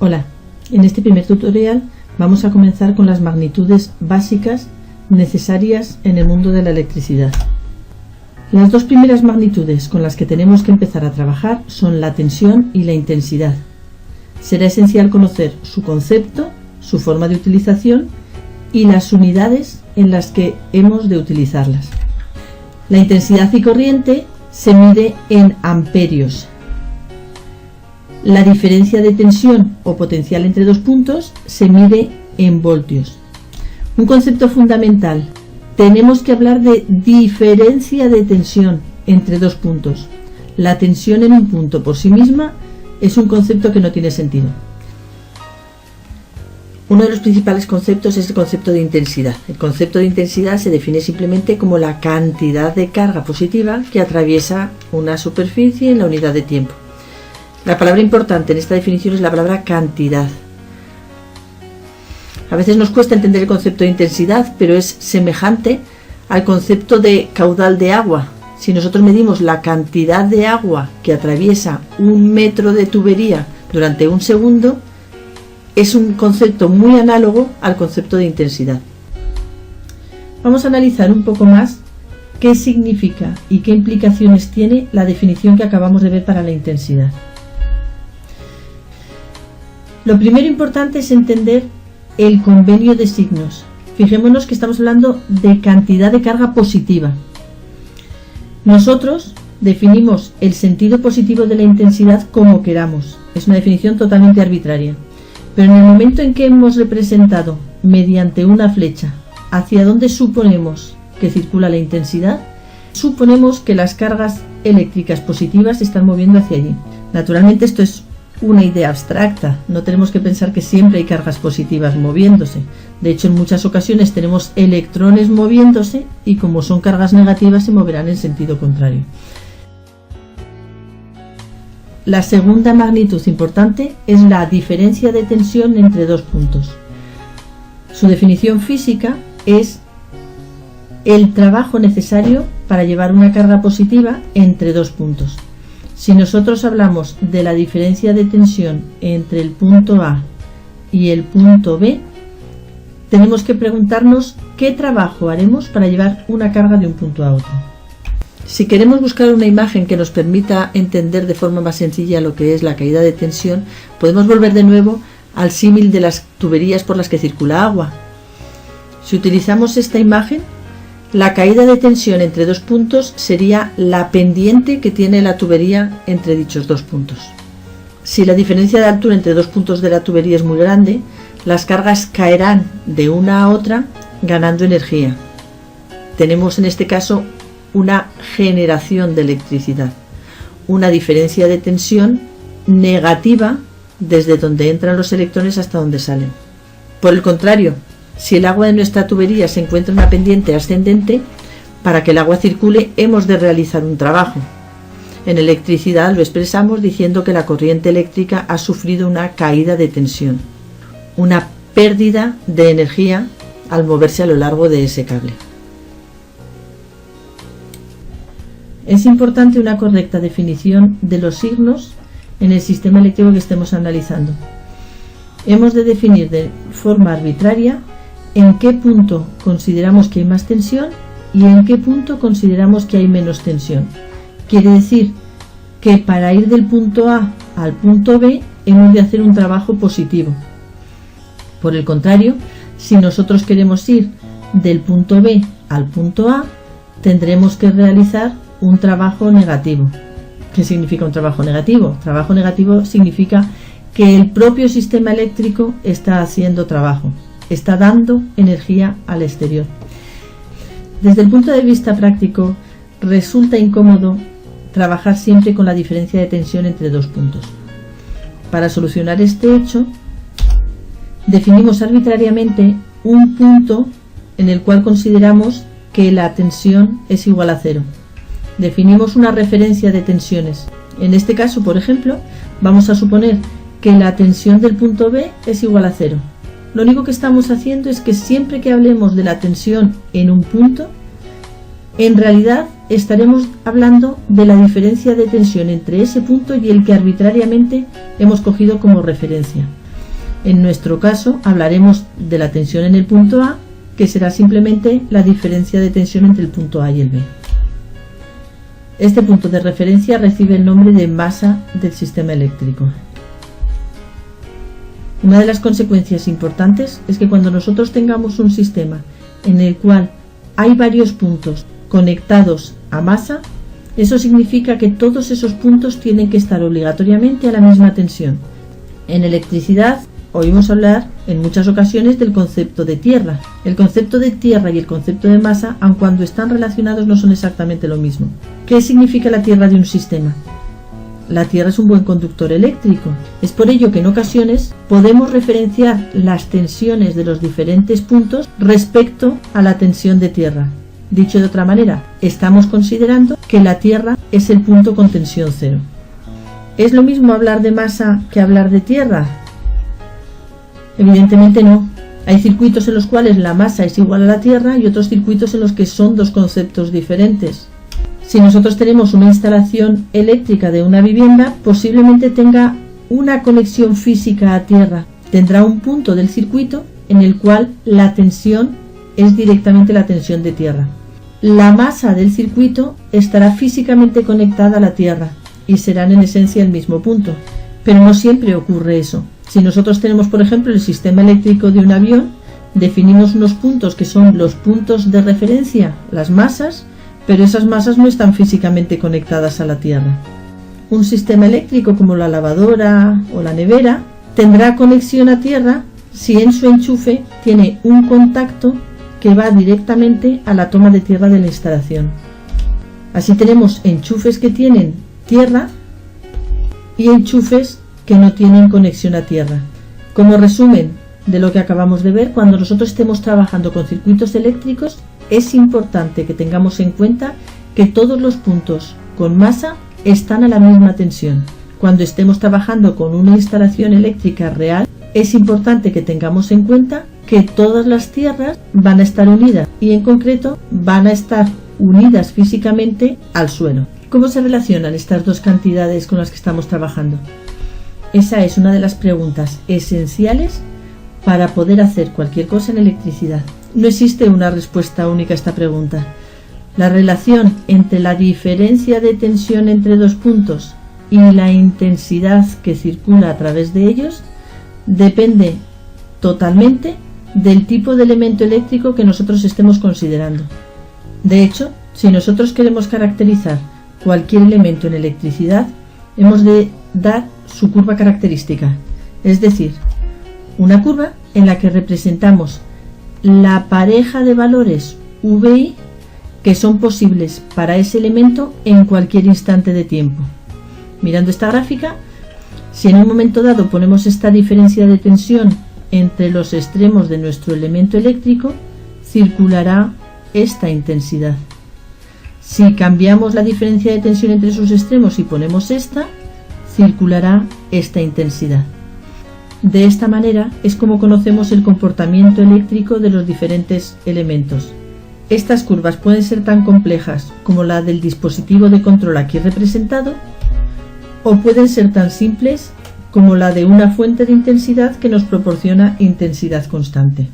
Hola, en este primer tutorial vamos a comenzar con las magnitudes básicas necesarias en el mundo de la electricidad. Las dos primeras magnitudes con las que tenemos que empezar a trabajar son la tensión y la intensidad. Será esencial conocer su concepto, su forma de utilización y las unidades en las que hemos de utilizarlas. La intensidad y corriente se mide en amperios. La diferencia de tensión o potencial entre dos puntos se mide en voltios. Un concepto fundamental: tenemos que hablar de diferencia de tensión entre dos puntos. La tensión en un punto por sí misma es un concepto que no tiene sentido. Uno de los principales conceptos es el concepto de intensidad. El concepto de intensidad se define simplemente como la cantidad de carga positiva que atraviesa una superficie en la unidad de tiempo. La palabra importante en esta definición es la palabra cantidad. A veces nos cuesta entender el concepto de intensidad, pero es semejante al concepto de caudal de agua. Si nosotros medimos la cantidad de agua que atraviesa 1 metro de tubería durante 1 segundo, es un concepto muy análogo al concepto de intensidad. Vamos a analizar un poco más qué significa y qué implicaciones tiene la definición que acabamos de ver para la intensidad. Lo primero importante es entender el convenio de signos. Fijémonos que estamos hablando de cantidad de carga positiva. Nosotros definimos el sentido positivo de la intensidad como queramos. Es una definición totalmente arbitraria. Pero en el momento en que hemos representado mediante una flecha hacia dónde suponemos que circula la intensidad, suponemos que las cargas eléctricas positivas se están moviendo hacia allí. Naturalmente esto es una idea abstracta, no tenemos que pensar que siempre hay cargas positivas moviéndose. De hecho, en muchas ocasiones tenemos electrones moviéndose y como son cargas negativas se moverán en sentido contrario. La segunda magnitud importante es la diferencia de tensión entre dos puntos. Su definición física es el trabajo necesario para llevar una carga positiva entre dos puntos. Si nosotros hablamos de la diferencia de tensión entre el punto A y el punto B, tenemos que preguntarnos qué trabajo haremos para llevar una carga de un punto a otro. Si queremos buscar una imagen que nos permita entender de forma más sencilla lo que es la caída de tensión, podemos volver de nuevo al símil de las tuberías por las que circula agua. Si utilizamos esta imagen, la caída de tensión entre dos puntos sería la pendiente que tiene la tubería entre dichos dos puntos. Si la diferencia de altura entre dos puntos de la tubería es muy grande, las cargas caerán de una a otra ganando energía. Tenemos en este caso una generación de electricidad, una diferencia de tensión negativa desde donde entran los electrones hasta donde salen. Por el contrario, si el agua de nuestra tubería se encuentra en una pendiente ascendente, para que el agua circule hemos de realizar un trabajo. En electricidad lo expresamos diciendo que la corriente eléctrica ha sufrido una caída de tensión, una pérdida de energía al moverse a lo largo de ese cable. Es importante una correcta definición de los signos en el sistema eléctrico que estemos analizando. Hemos de definir de forma arbitraria en qué punto consideramos que hay más tensión y en qué punto consideramos que hay menos tensión. Quiere decir que para ir del punto A al punto B hemos de hacer un trabajo positivo. Por el contrario, si nosotros queremos ir del punto B al punto A, tendremos que realizar un trabajo negativo. ¿Qué significa un trabajo negativo? Trabajo negativo significa que el propio sistema eléctrico está haciendo trabajo, está dando energía al exterior. Desde el punto de vista práctico, resulta incómodo trabajar siempre con la diferencia de tensión entre dos puntos. Para solucionar este hecho, definimos arbitrariamente un punto en el cual consideramos que la tensión es igual a 0. Definimos una referencia de tensiones. En este caso, por ejemplo, vamos a suponer que la tensión del punto B es igual a 0. Lo único que estamos haciendo es que siempre que hablemos de la tensión en un punto, en realidad estaremos hablando de la diferencia de tensión entre ese punto y el que arbitrariamente hemos cogido como referencia. En nuestro caso hablaremos de la tensión en el punto A, que será simplemente la diferencia de tensión entre el punto A y el B. Este punto de referencia recibe el nombre de masa del sistema eléctrico. Una de las consecuencias importantes es que cuando nosotros tengamos un sistema en el cual hay varios puntos conectados a masa, eso significa que todos esos puntos tienen que estar obligatoriamente a la misma tensión. En electricidad oímos hablar en muchas ocasiones del concepto de tierra. El concepto de tierra y el concepto de masa, aun cuando están relacionados, no son exactamente lo mismo. ¿Qué significa la tierra de un sistema? La tierra es un buen conductor eléctrico. Es por ello que en ocasiones podemos referenciar las tensiones de los diferentes puntos respecto a la tensión de tierra. Dicho de otra manera, estamos considerando que la tierra es el punto con tensión cero. ¿Es lo mismo hablar de masa que hablar de tierra? Evidentemente no. Hay circuitos en los cuales la masa es igual a la tierra y otros circuitos en los que son dos conceptos diferentes. Si nosotros tenemos una instalación eléctrica de una vivienda, posiblemente tenga una conexión física a tierra. Tendrá un punto del circuito en el cual la tensión es directamente la tensión de tierra. La masa del circuito estará físicamente conectada a la tierra y serán en esencia el mismo punto. Pero no siempre ocurre eso. Si nosotros tenemos, por ejemplo, el sistema eléctrico de un avión, definimos unos puntos que son los puntos de referencia, las masas, pero esas masas no están físicamente conectadas a la tierra. Un sistema eléctrico como la lavadora o la nevera tendrá conexión a tierra si en su enchufe tiene un contacto que va directamente a la toma de tierra de la instalación. Así tenemos enchufes que tienen tierra y enchufes que no tienen conexión a tierra. Como resumen de lo que acabamos de ver, cuando nosotros estemos trabajando con circuitos eléctricos, es importante que tengamos en cuenta que todos los puntos con masa están a la misma tensión. Cuando estemos trabajando con una instalación eléctrica real, es importante que tengamos en cuenta que todas las tierras van a estar unidas y en concreto van a estar unidas físicamente al suelo. ¿Cómo se relacionan estas dos cantidades con las que estamos trabajando? Esa es una de las preguntas esenciales para poder hacer cualquier cosa en electricidad. No existe una respuesta única a esta pregunta. La relación entre la diferencia de tensión entre dos puntos y la intensidad que circula a través de ellos depende totalmente del tipo de elemento eléctrico que nosotros estemos considerando. De hecho, si nosotros queremos caracterizar cualquier elemento en electricidad, hemos de dar su curva característica, es decir, una curva en la que representamos la pareja de valores VI que son posibles para ese elemento en cualquier instante de tiempo. Mirando esta gráfica, si en un momento dado ponemos esta diferencia de tensión entre los extremos de nuestro elemento eléctrico, circulará esta intensidad. Si cambiamos la diferencia de tensión entre sus extremos y ponemos esta, circulará esta intensidad. De esta manera es como conocemos el comportamiento eléctrico de los diferentes elementos. Estas curvas pueden ser tan complejas como la del dispositivo de control aquí representado, o pueden ser tan simples como la de una fuente de intensidad que nos proporciona intensidad constante.